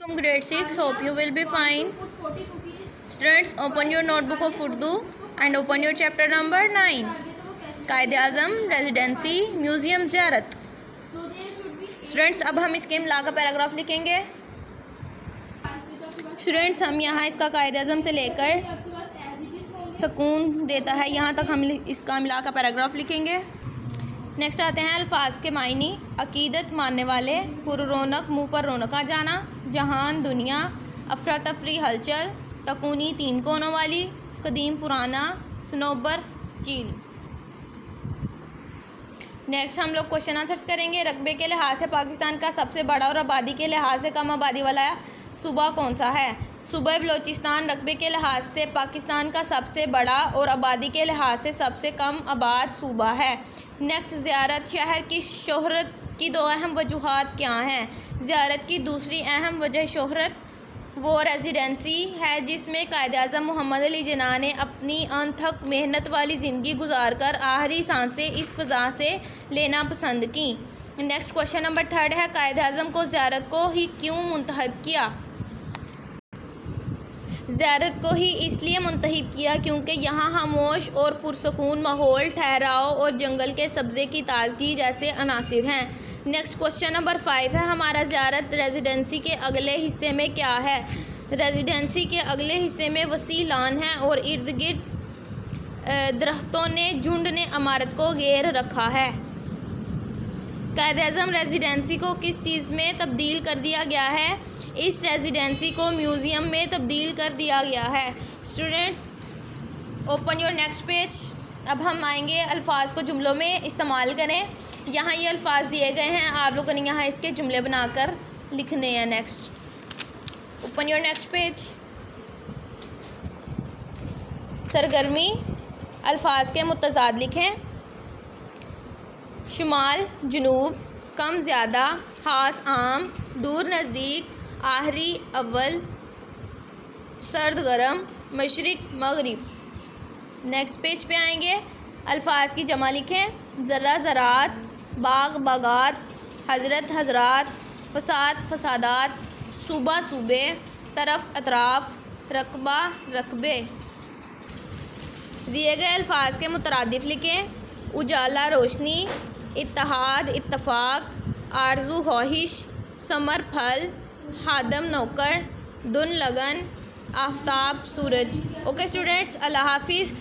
From grade 6, hope you will be fine. Students, open your notebook of Urdu and open your chapter number 9. Quaid-e-Azam residency museum ज़ियारत. Students, अब हम इसके इमला का paragraph लिखेंगे. Students, हम यहाँ इसका कायद-ए-आज़म से लेकर सुकून देता है यहाँ तक हम इसका इमला का पैराग्राफ लिखेंगे. नेक्स्ट आते हैं अल्फाज के मायनी. अकीदत मानने वाले, पुर-रौनक मुँह पर रौनक आ जाना, जहान दुनिया, अफरा तफरी हलचल, तकूनी तीन कोनों वाली, कदीम पुराना, सनोबर चील. नेक्स्ट हम लोग क्वेश्चन आंसर्स करेंगे. रकबे के लिहाज से पाकिस्तान का सबसे बड़ा और आबादी के लिहाज से कम आबादी वाला सूबा कौन सा है? सूबा बलोचिस्तान रकबे के लिहाज से पाकिस्तान का सबसे बड़ा और आबादी के लिहाज से सबसे कम आबाद सूबा है. नेक्स्ट, ज़ियारत शहर की शोहरत की दो अहम वजूहात क्या हैं? ज़ियारत की दूसरी अहम वजह शोहरत वो रेजिडेंसी है जिसमें कायद-ए-आज़म मोहम्मद अली जिन्ना ने अपनी अनथक मेहनत वाली ज़िंदगी गुजार कर आखिरी सांसें इस फ़ज़ा से लेना पसंद की. नेक्स्ट क्वेश्चन नंबर 3 है, कायद-ए-आज़म को ज़ियारत को ही क्यों मुंतखब किया? ज़ियारत को ही इसलिए मुंतखब किया क्योंकि यहाँ खामोश और पुरसकून माहौल, ठहराव और जंगल के सब्ज़े की ताजगी जैसे अनासिर हैं. नेक्स्ट क्वेश्चन नंबर 5 है, हमारा ज़ियारत रेजिडेंसी के अगले हिस्से में क्या है? रेजिडेंसी के अगले हिस्से में वसी लान है और इर्द गिर्द दरख्तों ने झुंड ने इमारत को घेर रखा है. कायद-ए-आज़म रेजिडेंसी को किस चीज़ में तब्दील कर दिया गया है? इस रेजिडेंसी को म्यूज़ियम में तब्दील कर दिया गया है. Students, open your next page. अब हम आएंगे अल्फाज को जुमलों में इस्तेमाल करें. यहाँ ये अल्फाज दिए गए हैं, आप लोगों ने यहाँ इसके जुमले बनाकर लिखने हैं. Next, open your next page. सरगर्मी, अल्फाज के मुतज़ाद लिखें. शुमाल जनूब, कम ज़्यादा, ख़ास आम, दूर नज़दीक, आखिरी अव्वल, सर्द गरम, मशरिक़ मगरिब. नेक्स्ट पेज पे आएंगे. अल्फाज की जमा लिखें. ज़र्रा ज़रात, बाग बागात, हज़रत हज़रात, फ़साद फ़सादात, सूबा सूबे, तरफ़ अतराफ़, रकबा रकबे. दिए गए अल्फाज के मुतरादिफ लिखें. उजाला रोशनी, इत्तेहाद इत्तफ़ाक़, आरज़ू ख्वाहिश, समर फल, हादम नौकर, दुन लगन, आफ्ताब सूरज. ओके स्टूडेंट्स, अल्लाह हाफिज़.